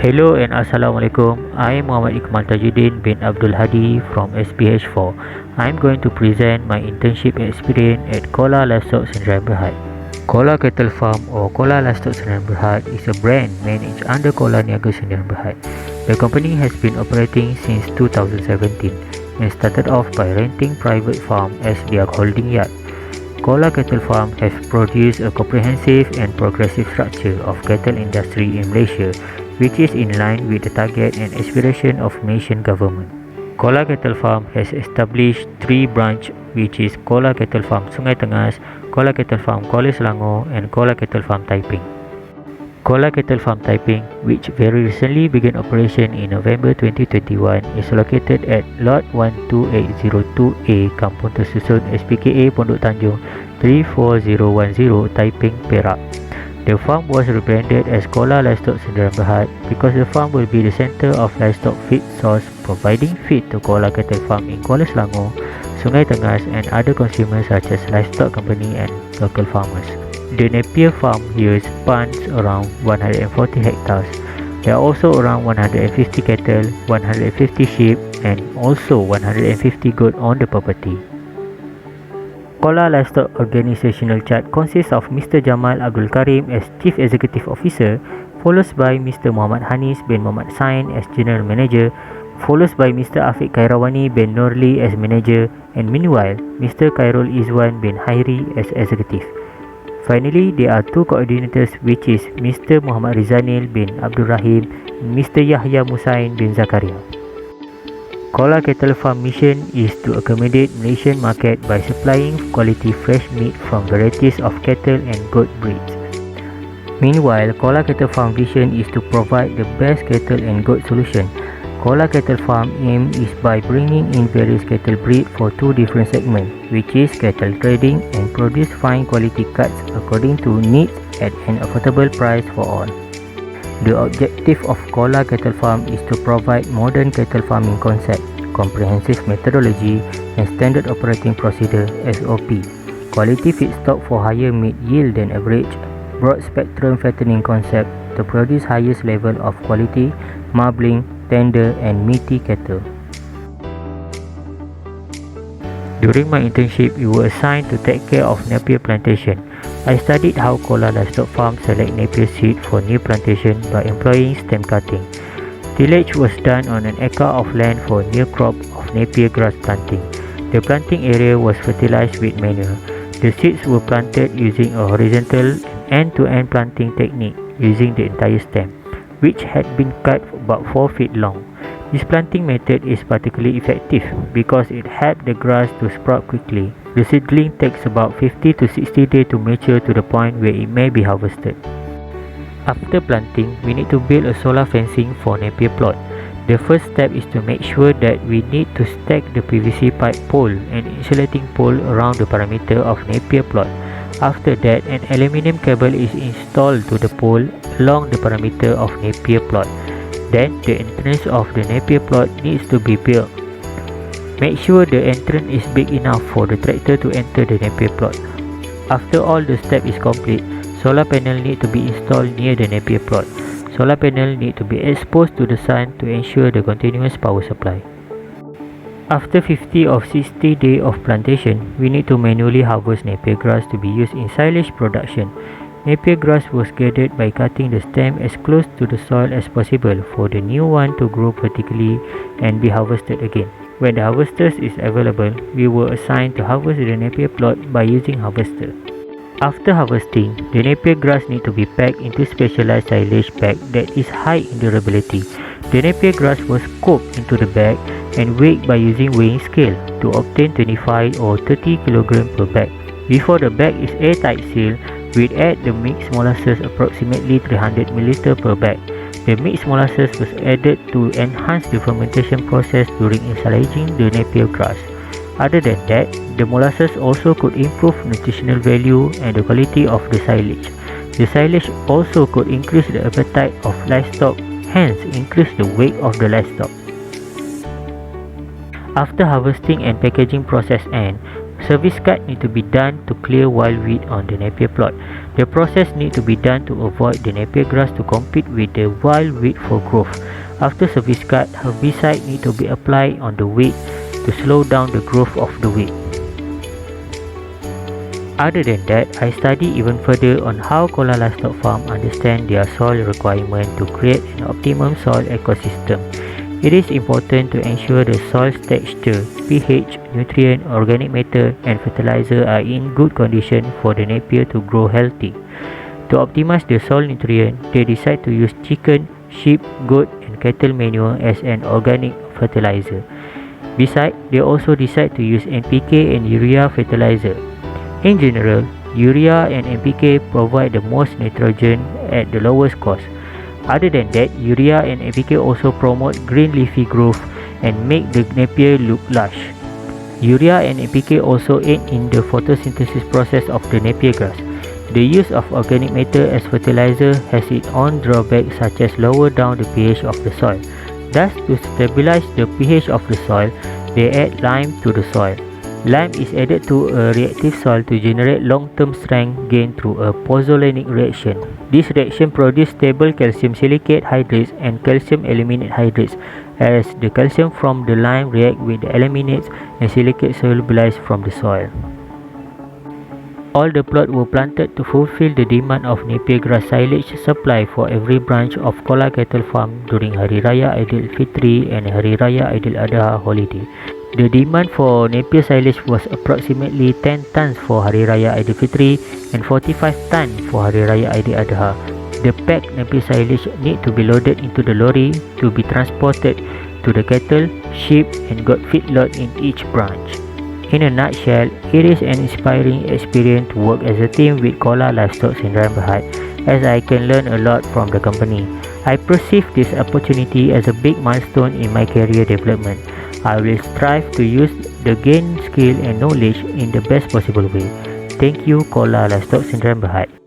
Hello and Assalamualaikum. I am Mohamad Ikmal Tajuddin bin Abdul Hadi from SPH4. I am going to present my internship experience at Colla Livestock Sdn Bhd. Colla Cattle Farm or Colla Livestock Sdn Bhd is a brand managed under Colla Niaga Sdn Bhd. The company has been operating since 2017 and started off by renting private farm as their holding yard. Colla Cattle Farm has produced a comprehensive and progressive structure of cattle industry in Malaysia, which is in line with the target and aspiration of Malaysian government. Colla Cattle Farm has established 3 branches, which is Colla Cattle Farm Sungai Tengas, Colla Cattle Farm Kuala Selangor and Colla Cattle Farm Taiping. Colla Cattle Farm Taiping, which very recently began operation in November 2021, is located at Lot 12802A, Kampung Tersusun, SPKA Pondok Tanjung 34010, Taiping, Perak. The farm was rebranded as Colla Livestock Sdn Bhd because the farm will be the center of livestock feed source, providing feed to Colla Cattle Farm in Kuala Selangor, Sungai Tengas and other consumers such as livestock company and local farmers. The Napier farm here spans around 140 hectares. There are also around 150 cattle, 150 sheep and also 150 goat on the property. Colla Livestock Organizational Chart consists of Mr. Jamal Abdul Karim as Chief Executive Officer, followed by Mr. Mohamad Hanis bin Mohamad Sain as General Manager, followed by Mr. Afiq Khairawani bin Norli as Manager, and meanwhile Mr. Khairul Izwan bin Hairi as Executive. Finally, there are 2 coordinators, which is Mr. Muhammad Rizanil bin Abdul Rahim and Mr. Yahya Musain bin Zakaria. Colla Cattle Farm mission is to accommodate Malaysian market by supplying quality fresh meat from varieties of cattle and goat breeds. Meanwhile, Colla Cattle Farm vision is to provide the best cattle and goat solution. Colla Cattle Farm aim is by bringing in various cattle breed for 2 different segments, which is cattle trading and produce fine quality cuts according to needs at an affordable price for all. The objective of Colla Cattle Farm is to provide modern cattle farming concept, comprehensive methodology and standard operating procedure (SOP), quality feedstock for higher meat yield than average, broad spectrum fattening concept to produce highest level of quality, marbling, tender and meaty cattle. During my internship, we were assigned to take care of Napier plantation. I studied how Colla Livestock Farm select Napier seed for new plantation by employing stem cutting. Tillage was done on an acre of land for a new crop of Napier grass planting. The planting area was fertilized with manure. The seeds were planted using a horizontal end-to-end planting technique using the entire stem, which had been cut about 4 feet long. This planting method is particularly effective because it helps the grass to sprout quickly. The seedling takes about 50 to 60 days to mature to the point where it may be harvested. After planting, we need to build a solar fencing for Napier plot. The first step is to make sure that we need to stack the PVC pipe pole and insulating pole around the perimeter of Napier plot. After that, an aluminium cable is installed to the pole along the perimeter of Napier plot. Then, the entrance of the Napier plot needs to be built. Make sure the entrance is big enough for the tractor to enter the Napier plot. After all the steps is complete, solar panel need to be installed near the Napier plot. Solar panel need to be exposed to the sun to ensure the continuous power supply. After 50 or 60 days of plantation, we need to manually harvest Napier grass to be used in silage production. Napier grass was gathered by cutting the stem as close to the soil as possible for the new one to grow vertically and be harvested again. When the harvesters is available, we were assigned to harvest the Napier plot by using harvester. After harvesting, the Napier grass need to be packed into specialized silage bag that is high in durability. The Napier grass was scooped into the bag and weighed by using weighing scale to obtain 25 or 30 kg per bag. Before the bag is airtight sealed, we add the mixed molasses approximately 300 ml per bag. The mixed molasses was added to enhance the fermentation process during ensilaging the Napier grass. Other than that, the molasses also could improve nutritional value and the quality of the silage. The silage also could increase the appetite of livestock, hence increase the weight of the livestock. After harvesting and packaging process end, service cut need to be done to clear wild weed on the Napier plot. The process needs to be done to avoid the napier grass to compete with the wild wheat for growth. After service cut, herbicide need to be applied on the wheat to slow down the growth of the wheat. Other than that, I study even further on how Colla Livestock Farm understand their soil requirement to create an optimum soil ecosystem. It is important to ensure the soil's texture, pH, nutrient, organic matter and fertilizer are in good condition for the napier to grow healthy. To optimize the soil nutrient, they decide to use chicken, sheep, goat and cattle manure as an organic fertilizer. Besides, they also decide to use NPK and urea fertilizer. In general, urea and NPK provide the most nitrogen at the lowest cost. Other than that, urea and NPK also promote green leafy growth and make the napier look lush. Urea and NPK also aid in the photosynthesis process of the napier grass. The use of organic matter as fertilizer has its own drawbacks such as lower down the pH of the soil. Thus, to stabilize the pH of the soil, they add lime to the soil. Lime is added to a reactive soil to generate long-term strength gain through a pozzolanic reaction. This reaction produces stable calcium silicate hydrates and calcium aluminate hydrates, as the calcium from the lime react with the aluminates and silicate solubilized from the soil. All the plots were planted to fulfill the demand of napier grass silage supply for every branch of Colla Cattle Farm during Hari Raya Aidil Fitri and Hari Raya Aidil Adha holiday. The demand for napier silage was approximately 10 tons for Hari Raya Aidil Fitri and 45 tons for Hari Raya Aidil Adha. The packed napier silage need to be loaded into the lorry to be transported to the cattle, sheep and goat feedlot in each branch. In a nutshell, it is an inspiring experience to work as a team with Colla Livestock Sdn Bhd, as I can learn a lot from the company. I perceive this opportunity as a big milestone in my career development. I will strive to use the gained skill and knowledge in the best possible way. Thank you, Colla Livestock Sdn Bhd.